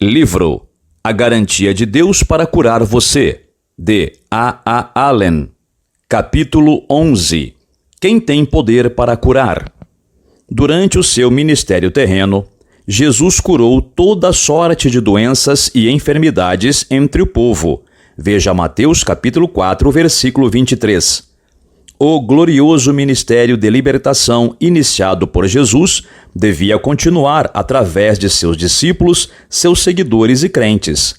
Livro A Garantia de Deus para Curar Você, de A. Allen. Capítulo 11. Quem tem poder para curar? Durante o seu ministério terreno, Jesus curou toda sorte de doenças e enfermidades entre o povo. Veja Mateus capítulo 4, versículo 23. O glorioso ministério de libertação iniciado por Jesus devia continuar através de seus discípulos, seus seguidores e crentes.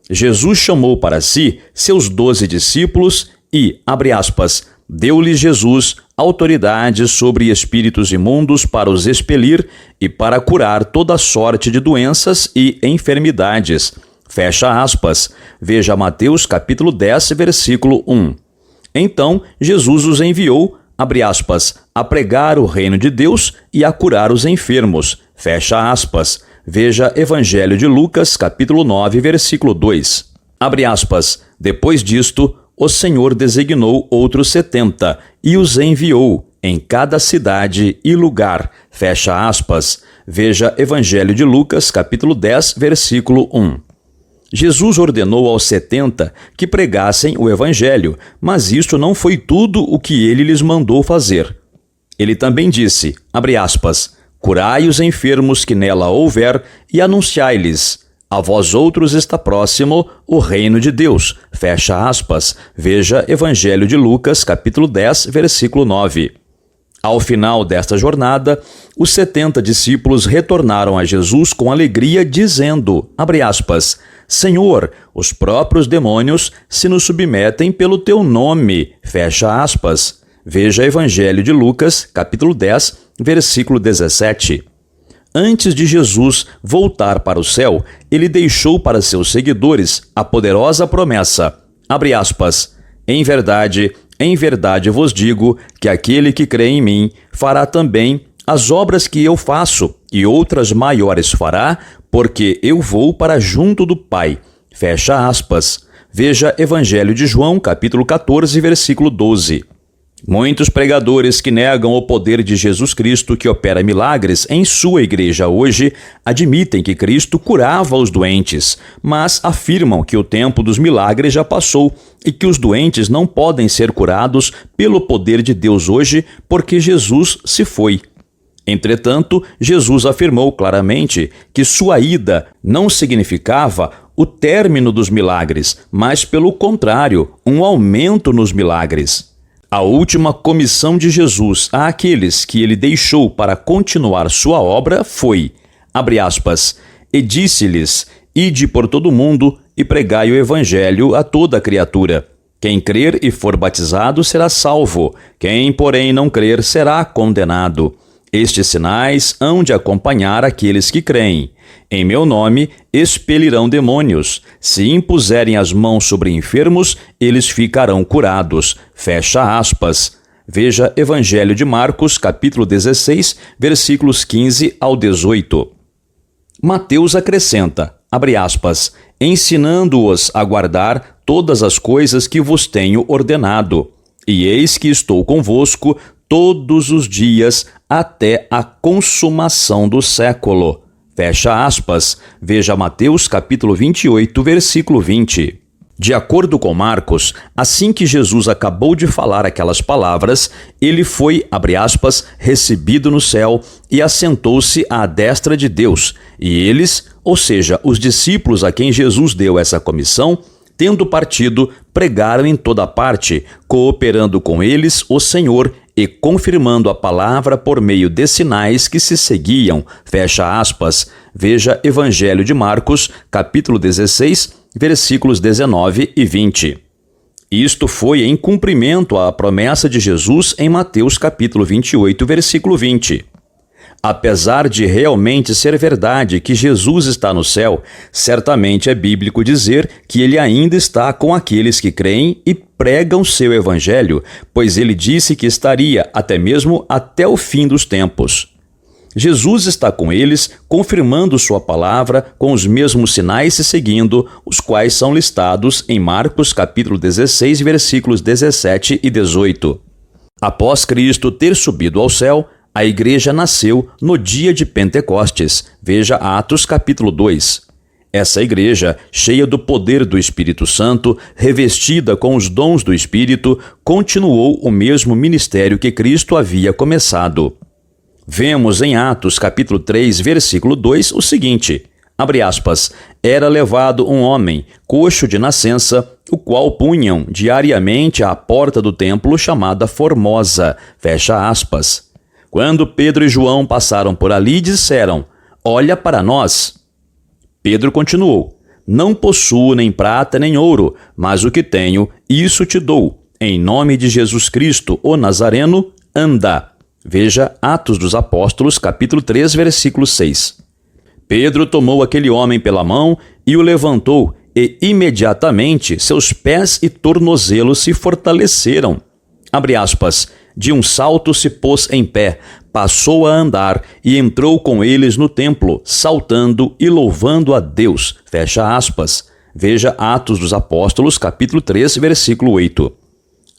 Jesus chamou para si seus 12 discípulos e, abre aspas, deu-lhes Jesus autoridade sobre espíritos imundos para os expelir e para curar toda sorte de doenças e enfermidades. Fecha aspas. Veja Mateus capítulo 10, versículo 1. Então, Jesus os enviou, abre aspas, a pregar o reino de Deus e a curar os enfermos. Fecha aspas. Veja Evangelho de Lucas, capítulo 9, versículo 2. Abre aspas. Depois disto, o Senhor designou outros 70 e os enviou em cada cidade e lugar. Fecha aspas. Veja Evangelho de Lucas, capítulo 10, versículo 1. Jesus ordenou aos 70 que pregassem o Evangelho, mas isto não foi tudo o que ele lhes mandou fazer. Ele também disse, abre aspas, curai os enfermos que nela houver e anunciai-lhes, a vós outros está próximo o reino de Deus. Fecha aspas. Veja Evangelho de Lucas, capítulo 10, versículo 9. Ao final desta jornada, os 70 discípulos retornaram a Jesus com alegria, dizendo, abre aspas, Senhor, os próprios demônios se nos submetem pelo teu nome. Fecha aspas. Veja Evangelho de Lucas, capítulo 10, versículo 17. Antes de Jesus voltar para o céu, ele deixou para seus seguidores a poderosa promessa, abre aspas, em verdade vos digo que aquele que crê em mim fará também as obras que eu faço, e outras maiores fará, porque eu vou para junto do Pai. Fecha aspas. Veja Evangelho de João, capítulo 14, versículo 12. Muitos pregadores que negam o poder de Jesus Cristo que opera milagres em sua igreja hoje admitem que Cristo curava os doentes, mas afirmam que o tempo dos milagres já passou e que os doentes não podem ser curados pelo poder de Deus hoje porque Jesus se foi. Entretanto, Jesus afirmou claramente que sua ida não significava o término dos milagres, mas, pelo contrário, um aumento nos milagres. A última comissão de Jesus àqueles que ele deixou para continuar sua obra foi, abre aspas, e disse-lhes, ide por todo o mundo e pregai o evangelho a toda criatura. Quem crer e for batizado será salvo, quem, porém, não crer será condenado. Estes sinais hão de acompanhar aqueles que creem. Em meu nome expelirão demônios. Se impuserem as mãos sobre enfermos, eles ficarão curados. Fecha aspas. Veja Evangelho de Marcos, capítulo 16, versículos 15 ao 18. Mateus acrescenta, abre aspas, ensinando-os a guardar todas as coisas que vos tenho ordenado. E eis que estou convosco todos os dias até a consumação do século. Fecha aspas. Veja Mateus capítulo 28, versículo 20. De acordo com Marcos, assim que Jesus acabou de falar aquelas palavras, ele foi, abre aspas, recebido no céu e assentou-se à destra de Deus. E eles, ou seja, os discípulos a quem Jesus deu essa comissão, tendo partido, pregaram em toda parte, cooperando com eles o Senhor e confirmando a palavra por meio de sinais que se seguiam. Fecha aspas. Veja Evangelho de Marcos, capítulo 16, versículos 19 e 20. Isto foi em cumprimento à promessa de Jesus em Mateus, capítulo 28, versículo 20. Apesar de realmente ser verdade que Jesus está no céu, certamente é bíblico dizer que ele ainda está com aqueles que creem e pregam seu evangelho, pois ele disse que estaria até mesmo até o fim dos tempos. Jesus está com eles, confirmando sua palavra com os mesmos sinais se seguindo, os quais são listados em Marcos capítulo 16, versículos 17 e 18. Após Cristo ter subido ao céu, a igreja nasceu no dia de Pentecostes. Veja Atos capítulo 2. Essa igreja, cheia do poder do Espírito Santo, revestida com os dons do Espírito, continuou o mesmo ministério que Cristo havia começado. Vemos em Atos capítulo 3, versículo 2, o seguinte, abre aspas, era levado um homem, coxo de nascença, o qual punham diariamente à porta do templo chamada Formosa, fecha aspas. Quando Pedro e João passaram por ali, disseram, olha para nós. Pedro continuou, não possuo nem prata nem ouro, mas o que tenho, isso te dou. Em nome de Jesus Cristo, o Nazareno, anda. Veja Atos dos Apóstolos, capítulo 3, versículo 6. Pedro tomou aquele homem pela mão e o levantou, e imediatamente seus pés e tornozelos se fortaleceram. Abre aspas, de um salto se pôs em pé, passou a andar e entrou com eles no templo, saltando e louvando a Deus. Fecha aspas. Veja Atos dos Apóstolos, capítulo 3, versículo 8.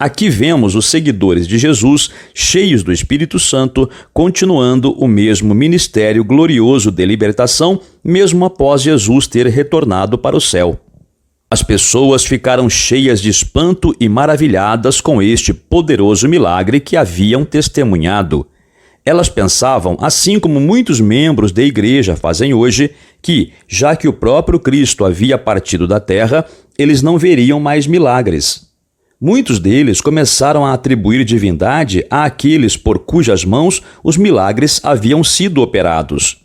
Aqui vemos os seguidores de Jesus, cheios do Espírito Santo, continuando o mesmo ministério glorioso de libertação, mesmo após Jesus ter retornado para o céu. As pessoas ficaram cheias de espanto e maravilhadas com este poderoso milagre que haviam testemunhado. Elas pensavam, assim como muitos membros da igreja fazem hoje, que, já que o próprio Cristo havia partido da terra, eles não veriam mais milagres. Muitos deles começaram a atribuir divindade àqueles por cujas mãos os milagres haviam sido operados.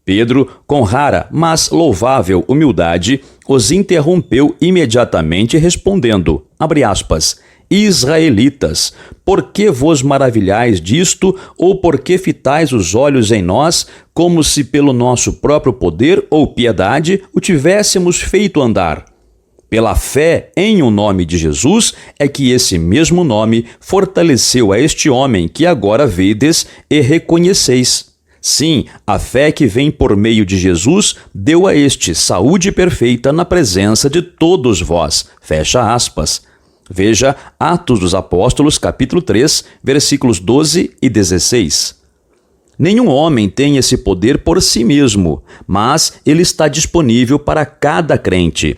Pedro, com rara, mas louvável humildade, os interrompeu imediatamente respondendo, abre aspas, Israelitas, por que vos maravilhais disto, ou por que fitais os olhos em nós, como se pelo nosso próprio poder ou piedade o tivéssemos feito andar? Pela fé em o nome de Jesus é que esse mesmo nome fortaleceu a este homem que agora vedes e reconheceis. Sim, a fé que vem por meio de Jesus deu a este saúde perfeita na presença de todos vós. Fecha aspas. Veja Atos dos Apóstolos, capítulo 3, versículos 12 e 16. Nenhum homem tem esse poder por si mesmo, mas ele está disponível para cada crente.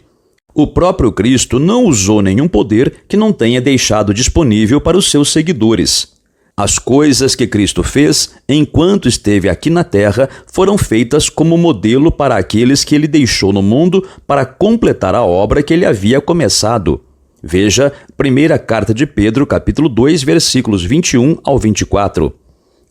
O próprio Cristo não usou nenhum poder que não tenha deixado disponível para os seus seguidores. As coisas que Cristo fez enquanto esteve aqui na terra foram feitas como modelo para aqueles que ele deixou no mundo para completar a obra que ele havia começado. Veja, primeira carta de Pedro, capítulo 2, versículos 21 ao 24.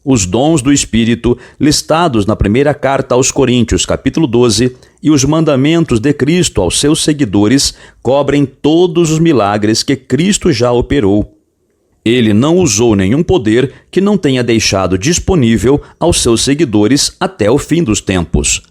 Os dons do Espírito, listados na primeira carta aos Coríntios, capítulo 12, e os mandamentos de Cristo aos seus seguidores cobrem todos os milagres que Cristo já operou. Ele não usou nenhum poder que não tenha deixado disponível aos seus seguidores até o fim dos tempos.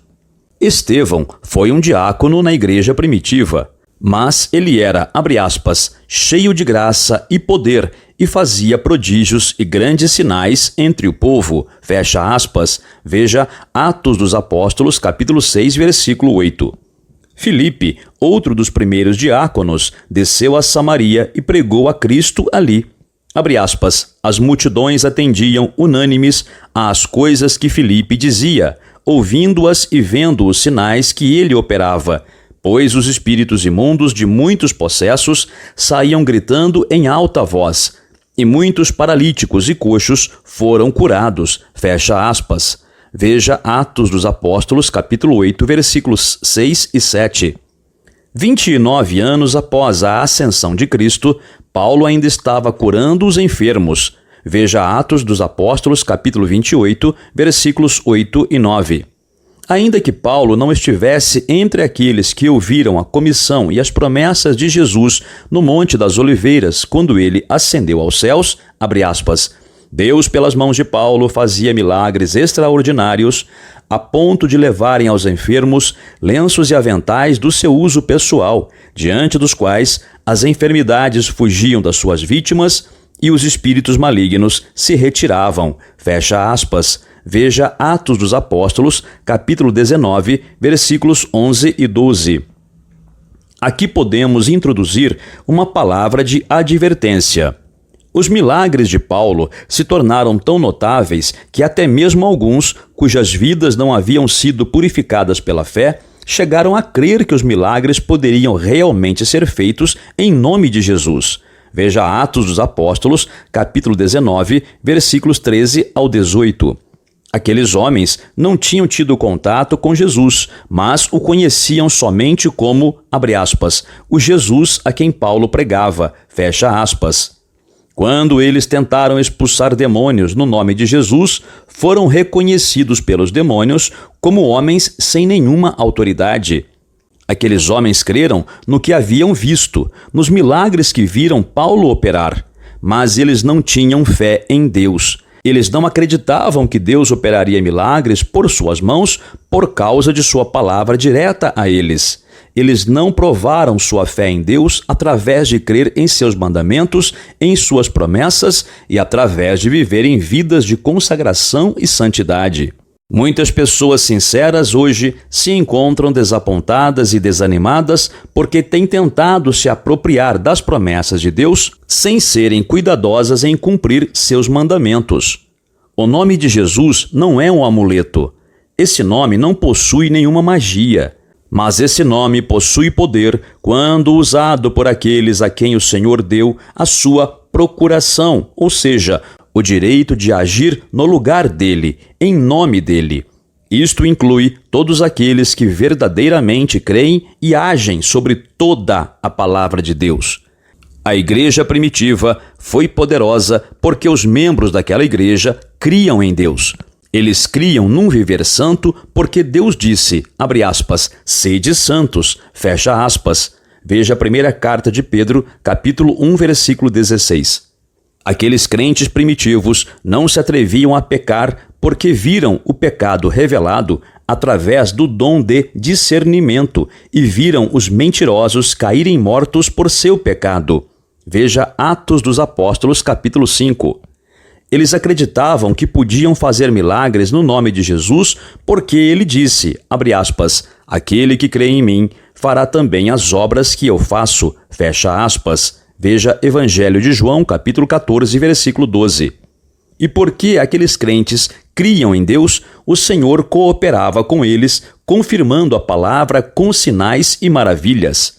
Estevão foi um diácono na igreja primitiva, mas ele era, abre aspas, cheio de graça e poder e fazia prodígios e grandes sinais entre o povo, fecha aspas, veja Atos dos Apóstolos, capítulo 6, versículo 8. Filipe, outro dos primeiros diáconos, desceu a Samaria e pregou a Cristo ali. Abre aspas, as multidões atendiam unânimes às coisas que Filipe dizia, ouvindo-as e vendo os sinais que ele operava, pois os espíritos imundos de muitos possessos saíam gritando em alta voz, e muitos paralíticos e coxos foram curados, fecha aspas. Veja Atos dos Apóstolos, capítulo 8, versículos 6 e 7. 29 anos após a ascensão de Cristo, Paulo ainda estava curando os enfermos. Veja Atos dos Apóstolos, capítulo 28, versículos 8 e 9. Ainda que Paulo não estivesse entre aqueles que ouviram a comissão e as promessas de Jesus no Monte das Oliveiras, quando ele ascendeu aos céus, abre aspas, Deus, pelas mãos de Paulo, fazia milagres extraordinários, a ponto de levarem aos enfermos lenços e aventais do seu uso pessoal, diante dos quais as enfermidades fugiam das suas vítimas e os espíritos malignos se retiravam. Fecha aspas. Veja Atos dos Apóstolos, capítulo 19, versículos 11 e 12. Aqui podemos introduzir uma palavra de advertência. Os milagres de Paulo se tornaram tão notáveis que até mesmo alguns, cujas vidas não haviam sido purificadas pela fé, chegaram a crer que os milagres poderiam realmente ser feitos em nome de Jesus. Veja Atos dos Apóstolos, capítulo 19, versículos 13 ao 18. Aqueles homens não tinham tido contato com Jesus, mas o conheciam somente como, abre aspas, o Jesus a quem Paulo pregava, fecha aspas. Quando eles tentaram expulsar demônios no nome de Jesus, foram reconhecidos pelos demônios como homens sem nenhuma autoridade. Aqueles homens creram no que haviam visto, nos milagres que viram Paulo operar, mas eles não tinham fé em Deus. Eles não acreditavam que Deus operaria milagres por suas mãos por causa de sua palavra direta a eles. Eles não provaram sua fé em Deus através de crer em seus mandamentos, em suas promessas e através de viverem vidas de consagração e santidade. Muitas pessoas sinceras hoje se encontram desapontadas e desanimadas porque têm tentado se apropriar das promessas de Deus sem serem cuidadosas em cumprir seus mandamentos. O nome de Jesus não é um amuleto. Esse nome não possui nenhuma magia. Mas esse nome possui poder quando usado por aqueles a quem o Senhor deu a sua procuração, ou seja, o direito de agir no lugar dele, em nome dele. Isto inclui todos aqueles que verdadeiramente creem e agem sobre toda a palavra de Deus. A igreja primitiva foi poderosa porque os membros daquela igreja criam em Deus. Eles criam num viver santo porque Deus disse, abre aspas, sede santos, fecha aspas. Veja a primeira carta de Pedro, capítulo 1, versículo 16. Aqueles crentes primitivos não se atreviam a pecar porque viram o pecado revelado através do dom de discernimento e viram os mentirosos caírem mortos por seu pecado. Veja Atos dos Apóstolos, capítulo 5. Eles acreditavam que podiam fazer milagres no nome de Jesus porque ele disse, abre aspas, aquele que crê em mim fará também as obras que eu faço, fecha aspas. Veja Evangelho de João, capítulo 14, versículo 12. E porque aqueles crentes criam em Deus, o Senhor cooperava com eles, confirmando a palavra com sinais e maravilhas.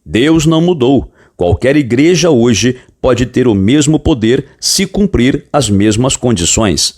Deus não mudou. Qualquer igreja hoje pode ter o mesmo poder se cumprir as mesmas condições.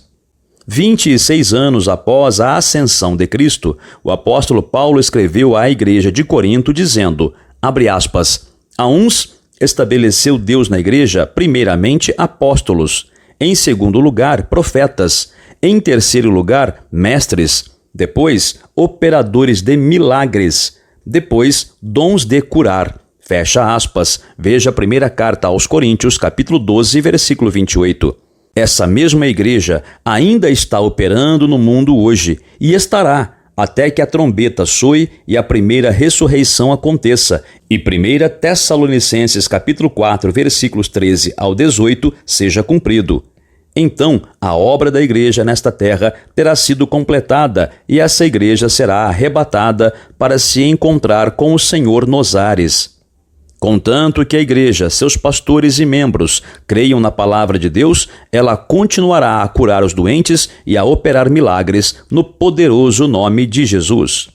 26 anos após a ascensão de Cristo, o apóstolo Paulo escreveu à igreja de Corinto dizendo, abre aspas, a uns estabeleceu Deus na igreja, primeiramente apóstolos, em segundo lugar profetas, em terceiro lugar mestres, depois operadores de milagres, depois dons de curar. Fecha aspas. Veja a primeira carta aos Coríntios, capítulo 12, versículo 28. Essa mesma igreja ainda está operando no mundo hoje e estará até que a trombeta soe e a primeira ressurreição aconteça e 1 Tessalonicenses, capítulo 4, versículos 13 ao 18 seja cumprido. Então, a obra da igreja nesta terra terá sido completada e essa igreja será arrebatada para se encontrar com o Senhor nos ares. Contanto que a igreja, seus pastores e membros creiam na palavra de Deus, ela continuará a curar os doentes e a operar milagres no poderoso nome de Jesus.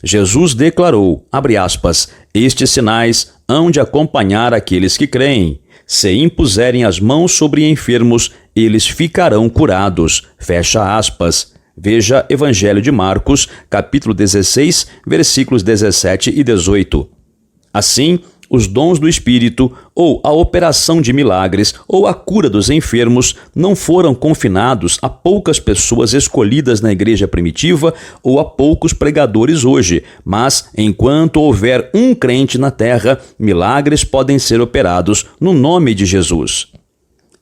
Jesus declarou, abre aspas, estes sinais hão de acompanhar aqueles que creem. Se impuserem as mãos sobre enfermos, eles ficarão curados. Fecha aspas. Veja Evangelho de Marcos, capítulo 16, versículos 17 e 18. Assim, os dons do Espírito, ou a operação de milagres, ou a cura dos enfermos, não foram confinados a poucas pessoas escolhidas na igreja primitiva ou a poucos pregadores hoje, mas, enquanto houver um crente na terra, milagres podem ser operados no nome de Jesus.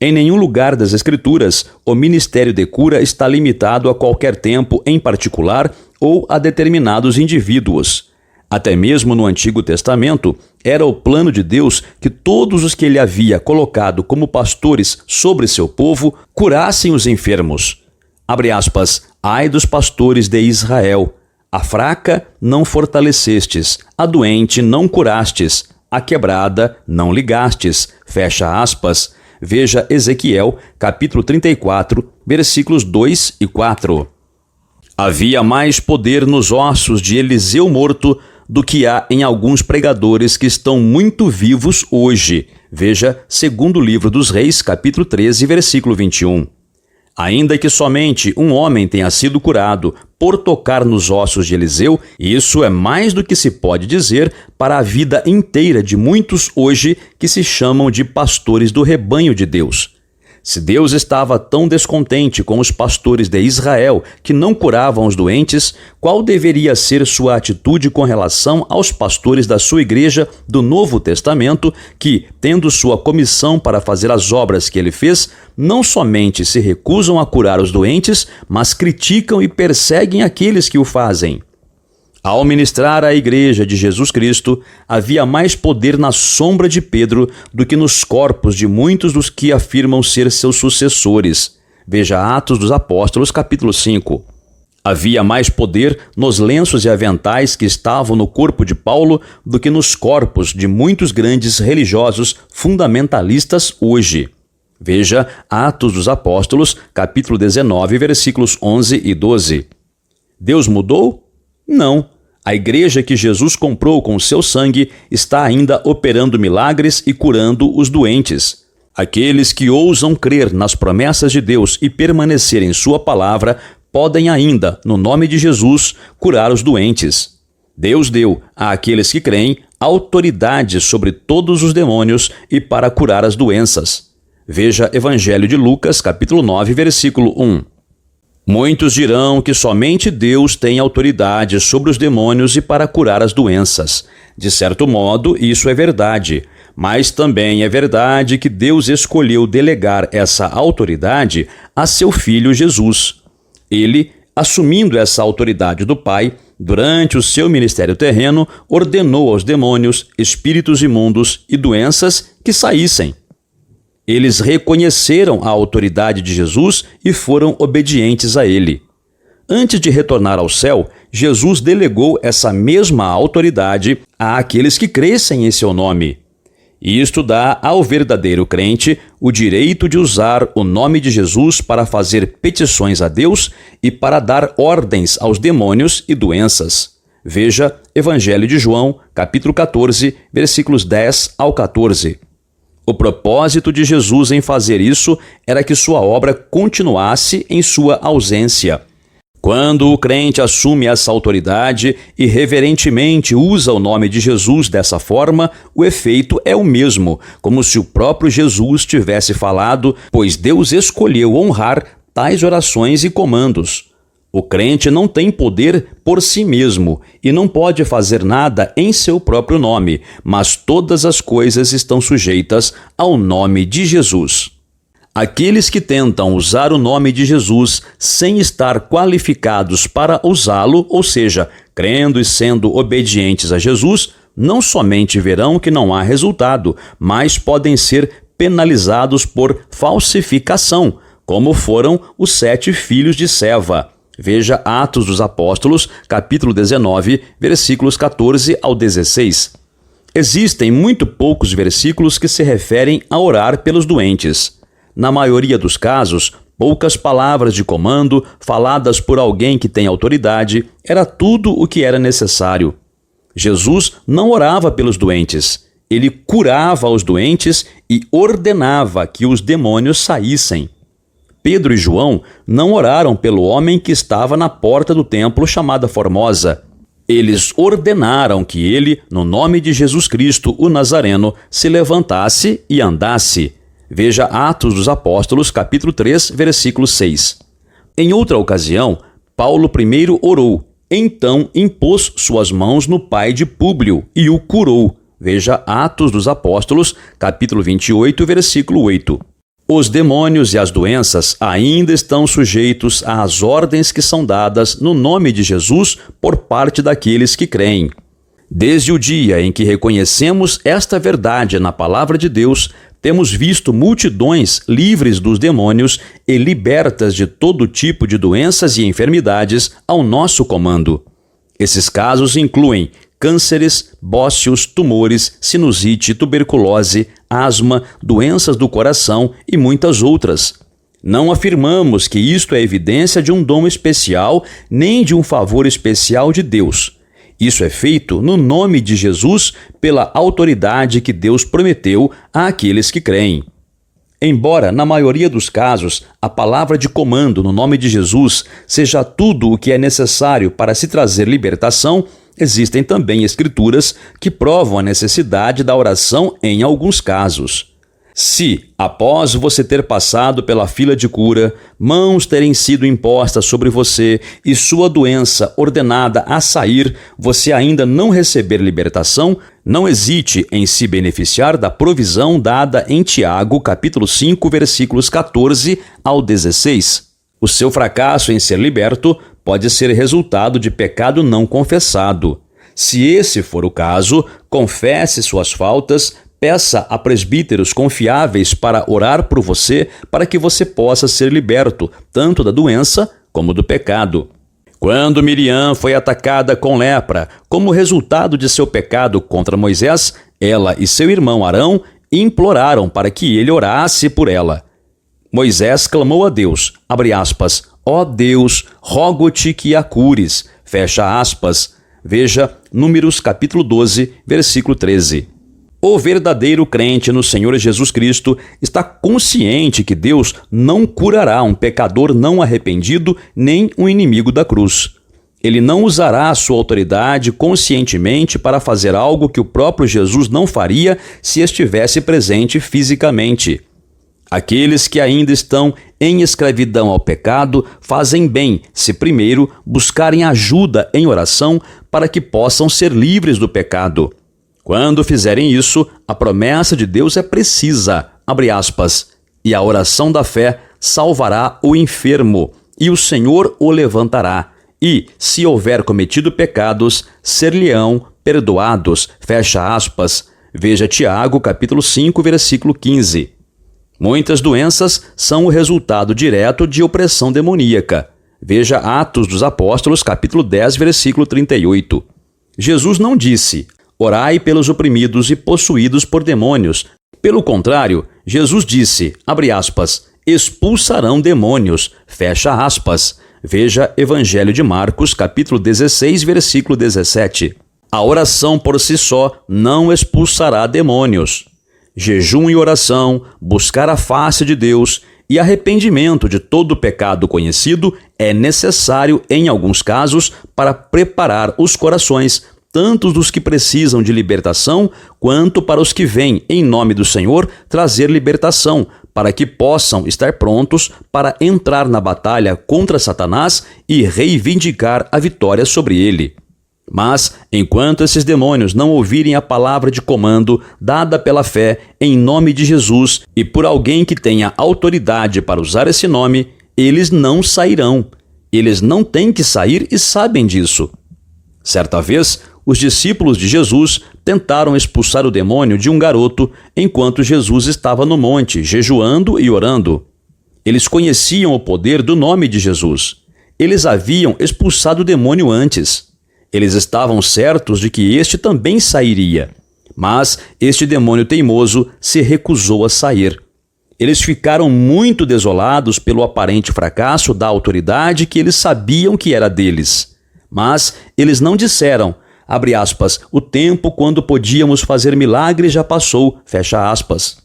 Em nenhum lugar das Escrituras, o ministério de cura está limitado a qualquer tempo em particular ou a determinados indivíduos. Até mesmo no Antigo Testamento, era o plano de Deus que todos os que ele havia colocado como pastores sobre seu povo curassem os enfermos. Abre aspas, ai dos pastores de Israel, a fraca não fortalecestes, a doente não curastes, a quebrada não ligastes. Fecha aspas. Veja Ezequiel, capítulo 34, versículos 2 e 4. Havia mais poder nos ossos de Eliseu morto do que há em alguns pregadores que estão muito vivos hoje. Veja, segundo livro dos Reis, capítulo 13, versículo 21. Ainda que somente um homem tenha sido curado por tocar nos ossos de Eliseu, isso é mais do que se pode dizer para a vida inteira de muitos hoje que se chamam de pastores do rebanho de Deus. Se Deus estava tão descontente com os pastores de Israel que não curavam os doentes, qual deveria ser sua atitude com relação aos pastores da sua igreja do Novo Testamento que, tendo sua comissão para fazer as obras que ele fez, não somente se recusam a curar os doentes, mas criticam e perseguem aqueles que o fazem? Ao ministrar à igreja de Jesus Cristo, havia mais poder na sombra de Pedro do que nos corpos de muitos dos que afirmam ser seus sucessores. Veja Atos dos Apóstolos, capítulo 5. Havia mais poder nos lenços e aventais que estavam no corpo de Paulo do que nos corpos de muitos grandes religiosos fundamentalistas hoje. Veja Atos dos Apóstolos, capítulo 19, versículos 11 e 12. Deus mudou? Não. A igreja que Jesus comprou com seu sangue está ainda operando milagres e curando os doentes. Aqueles que ousam crer nas promessas de Deus e permanecer em sua palavra podem ainda, no nome de Jesus, curar os doentes. Deus deu àqueles que creem autoridade sobre todos os demônios e para curar as doenças. Veja Evangelho de Lucas, capítulo 9, versículo 1. Muitos dirão que somente Deus tem autoridade sobre os demônios e para curar as doenças. De certo modo, isso é verdade, mas também é verdade que Deus escolheu delegar essa autoridade a seu Filho Jesus. Ele, assumindo essa autoridade do Pai, durante o seu ministério terreno, ordenou aos demônios, espíritos imundos e doenças que saíssem. Eles reconheceram a autoridade de Jesus e foram obedientes a ele. Antes de retornar ao céu, Jesus delegou essa mesma autoridade àqueles que crescem em seu nome. Isto dá ao verdadeiro crente o direito de usar o nome de Jesus para fazer petições a Deus e para dar ordens aos demônios e doenças. Veja Evangelho de João, capítulo 14, versículos 10 ao 14. O propósito de Jesus em fazer isso era que sua obra continuasse em sua ausência. Quando o crente assume essa autoridade e reverentemente usa o nome de Jesus dessa forma, o efeito é o mesmo, como se o próprio Jesus tivesse falado, pois Deus escolheu honrar tais orações e comandos. O crente não tem poder por si mesmo e não pode fazer nada em seu próprio nome, mas todas as coisas estão sujeitas ao nome de Jesus. Aqueles que tentam usar o nome de Jesus sem estar qualificados para usá-lo, ou seja, crendo e sendo obedientes a Jesus, não somente verão que não há resultado, mas podem ser penalizados por falsificação, como foram os 7 filhos de Seva. Veja Atos dos Apóstolos, capítulo 19, versículos 14 ao 16. Existem muito poucos versículos que se referem a orar pelos doentes. Na maioria dos casos, poucas palavras de comando, faladas por alguém que tem autoridade, era tudo o que era necessário. Jesus não orava pelos doentes. Ele curava os doentes e ordenava que os demônios saíssem. Pedro e João não oraram pelo homem que estava na porta do templo chamada Formosa. Eles ordenaram que ele, no nome de Jesus Cristo, o Nazareno, se levantasse e andasse. Veja Atos dos Apóstolos, capítulo 3, versículo 6. Em outra ocasião, Paulo primeiro orou, então impôs suas mãos no pai de Públio e o curou. Veja Atos dos Apóstolos, capítulo 28, versículo 8. Os demônios e as doenças ainda estão sujeitos às ordens que são dadas no nome de Jesus por parte daqueles que creem. Desde o dia em que reconhecemos esta verdade na palavra de Deus, temos visto multidões livres dos demônios e libertas de todo tipo de doenças e enfermidades ao nosso comando. Esses casos incluem cânceres, bócios, tumores, sinusite, tuberculose, asma, doenças do coração e muitas outras. Não afirmamos que isto é evidência de um dom especial nem de um favor especial de Deus. Isso é feito no nome de Jesus pela autoridade que Deus prometeu àqueles que creem. Embora, na maioria dos casos, a palavra de comando no nome de Jesus seja tudo o que é necessário para se trazer libertação, existem também escrituras que provam a necessidade da oração em alguns casos. Se, após você ter passado pela fila de cura, mãos terem sido impostas sobre você e sua doença ordenada a sair, você ainda não receber libertação, não hesite em se beneficiar da provisão dada em Tiago, capítulo 5, versículos 14 ao 16. O seu fracasso em ser liberto pode ser resultado de pecado não confessado. Se esse for o caso, confesse suas faltas, peça a presbíteros confiáveis para orar por você para que você possa ser liberto, tanto da doença como do pecado. Quando Miriam foi atacada com lepra, como resultado de seu pecado contra Moisés, ela e seu irmão Arão imploraram para que ele orasse por ela. Moisés clamou a Deus, abre aspas, ó Deus, rogo-te que a cures, fecha aspas. Veja Números capítulo 12, versículo 13. O verdadeiro crente no Senhor Jesus Cristo está consciente que Deus não curará um pecador não arrependido nem um inimigo da cruz. Ele não usará a sua autoridade conscientemente para fazer algo que o próprio Jesus não faria se estivesse presente fisicamente. Aqueles que ainda estão em escravidão ao pecado fazem bem se primeiro buscarem ajuda em oração para que possam ser livres do pecado. Quando fizerem isso, a promessa de Deus é precisa, abre aspas, e a oração da fé salvará o enfermo, e o Senhor o levantará, e, se houver cometido pecados, ser-lhe-ão perdoados, fecha aspas. Veja Tiago, capítulo 5, versículo 15. Muitas doenças são o resultado direto de opressão demoníaca. Veja Atos dos Apóstolos, capítulo 10, versículo 38. Jesus não disse: orai pelos oprimidos e possuídos por demônios. Pelo contrário, Jesus disse, abre aspas, expulsarão demônios, fecha aspas. Veja Evangelho de Marcos, capítulo 16, versículo 17. A oração por si só não expulsará demônios. Jejum e oração, buscar a face de Deus e arrependimento de todo o pecado conhecido é necessário em alguns casos para preparar os corações tanto dos que precisam de libertação, quanto para os que vêm, em nome do Senhor, trazer libertação, para que possam estar prontos para entrar na batalha contra Satanás e reivindicar a vitória sobre ele. Mas, enquanto esses demônios não ouvirem a palavra de comando dada pela fé em nome de Jesus e por alguém que tenha autoridade para usar esse nome, eles não sairão. Eles não têm que sair e sabem disso. Certa vez, os discípulos de Jesus tentaram expulsar o demônio de um garoto enquanto Jesus estava no monte, jejuando e orando. Eles conheciam o poder do nome de Jesus. Eles haviam expulsado o demônio antes. Eles estavam certos de que este também sairia. Mas este demônio teimoso se recusou a sair. Eles ficaram muito desolados pelo aparente fracasso da autoridade que eles sabiam que era deles. Mas eles não disseram, abre aspas, o tempo quando podíamos fazer milagres já passou, fecha aspas.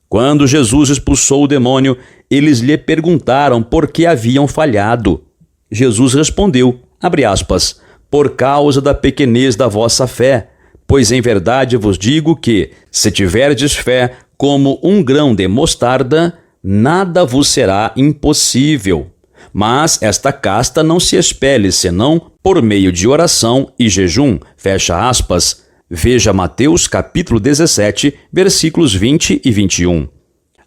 Quando Jesus expulsou o demônio, eles lhe perguntaram por que haviam falhado. Jesus respondeu, abre aspas, por causa da pequenez da vossa fé, pois em verdade vos digo que, se tiverdes fé como um grão de mostarda, nada vos será impossível. Mas esta casta não se expele senão por meio de oração e jejum, fecha aspas. Veja Mateus capítulo 17, versículos 20 e 21.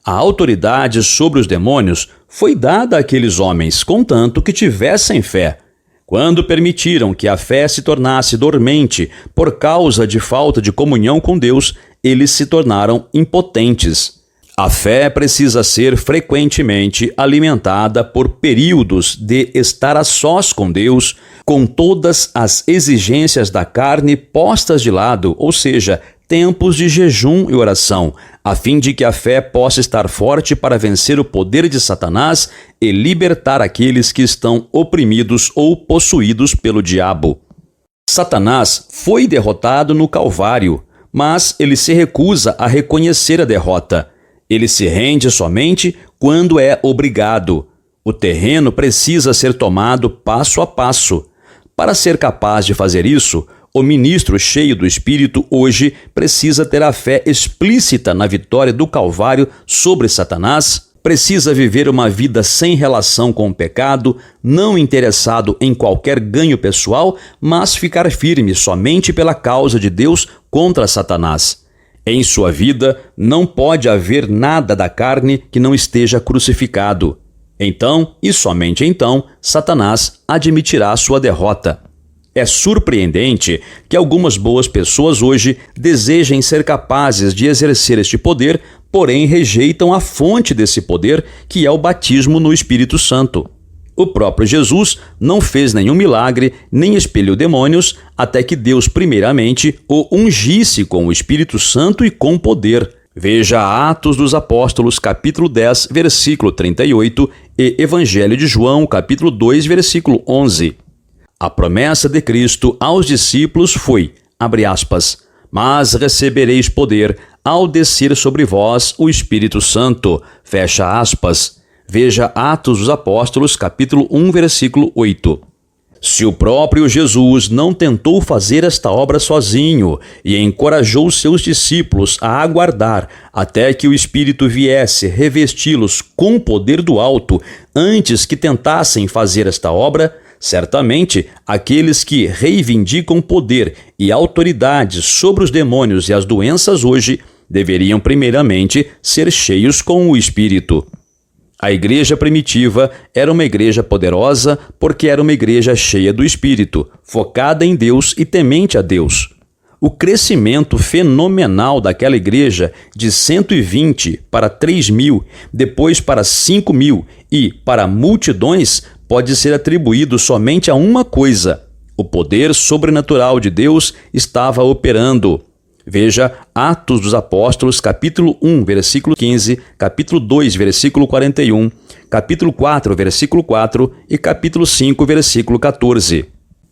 A autoridade sobre os demônios foi dada àqueles homens, contanto que tivessem fé. Quando permitiram que a fé se tornasse dormente por causa de falta de comunhão com Deus, eles se tornaram impotentes. A fé precisa ser frequentemente alimentada por períodos de estar a sós com Deus, com todas as exigências da carne postas de lado, ou seja, tempos de jejum e oração, a fim de que a fé possa estar forte para vencer o poder de Satanás e libertar aqueles que estão oprimidos ou possuídos pelo diabo. Satanás foi derrotado no Calvário, mas ele se recusa a reconhecer a derrota. Ele se rende somente quando é obrigado. O terreno precisa ser tomado passo a passo. Para ser capaz de fazer isso, o ministro cheio do Espírito hoje precisa ter a fé explícita na vitória do Calvário sobre Satanás, precisa viver uma vida sem relação com o pecado, não interessado em qualquer ganho pessoal, mas ficar firme somente pela causa de Deus contra Satanás. Em sua vida não pode haver nada da carne que não esteja crucificado. Então, e somente então, Satanás admitirá sua derrota. É surpreendente que algumas boas pessoas hoje desejem ser capazes de exercer este poder, porém rejeitam a fonte desse poder, que é o batismo no Espírito Santo. O próprio Jesus não fez nenhum milagre, nem expeliu demônios, até que Deus primeiramente o ungisse com o Espírito Santo e com poder. Veja Atos dos Apóstolos, capítulo 10, versículo 38 e Evangelho de João, capítulo 2, versículo 11. A promessa de Cristo aos discípulos foi, abre aspas, mas recebereis poder ao descer sobre vós o Espírito Santo, fecha aspas. Veja Atos dos Apóstolos, capítulo 1, versículo 8. Se o próprio Jesus não tentou fazer esta obra sozinho e encorajou seus discípulos a aguardar até que o Espírito viesse revesti-los com o poder do alto antes que tentassem fazer esta obra, certamente aqueles que reivindicam poder e autoridade sobre os demônios e as doenças hoje deveriam primeiramente ser cheios com o Espírito. A igreja primitiva era uma igreja poderosa porque era uma igreja cheia do Espírito, focada em Deus e temente a Deus. O crescimento fenomenal daquela igreja de 120 para 3.000, depois para 5.000 e para multidões pode ser atribuído somente a uma coisa: o poder sobrenatural de Deus estava operando. Veja Atos dos Apóstolos, capítulo 1, versículo 15, capítulo 2, versículo 41, capítulo 4, versículo 4 e capítulo 5, versículo 14.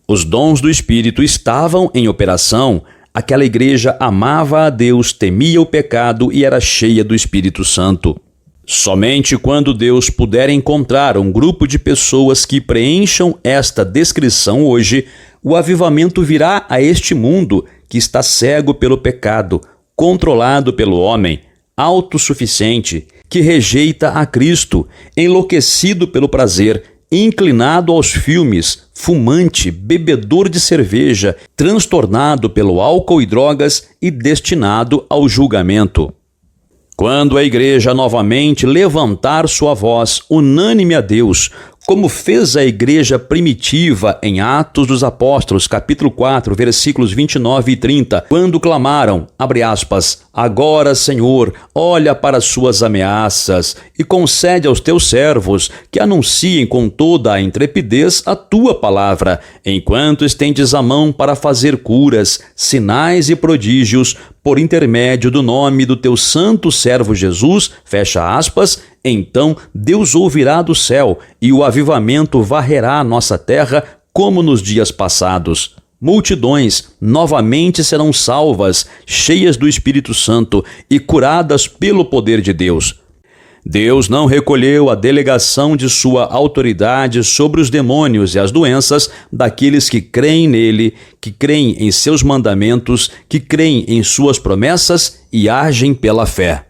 Os dons do Espírito estavam em operação. Aquela igreja amava a Deus, temia o pecado e era cheia do Espírito Santo. Somente quando Deus puder encontrar um grupo de pessoas que preencham esta descrição hoje, o avivamento virá a este mundo que está cego pelo pecado, controlado pelo homem, autossuficiente, que rejeita a Cristo, enlouquecido pelo prazer, inclinado aos filmes, fumante, bebedor de cerveja, transtornado pelo álcool e drogas e destinado ao julgamento. Quando a igreja novamente levantar sua voz unânime a Deus, como fez a igreja primitiva em Atos dos Apóstolos, capítulo 4, versículos 29 e 30, quando clamaram, abre aspas, agora, Senhor, olha para as suas ameaças e concede aos teus servos que anunciem com toda a intrepidez a tua palavra, enquanto estendes a mão para fazer curas, sinais e prodígios, por intermédio do nome do teu santo servo Jesus, fecha aspas, então Deus ouvirá do céu e o avivamento varrerá a nossa terra como nos dias passados. Multidões novamente serão salvas, cheias do Espírito Santo e curadas pelo poder de Deus. Deus não recolheu a delegação de sua autoridade sobre os demônios e as doenças daqueles que creem nele, que creem em seus mandamentos, que creem em suas promessas e agem pela fé.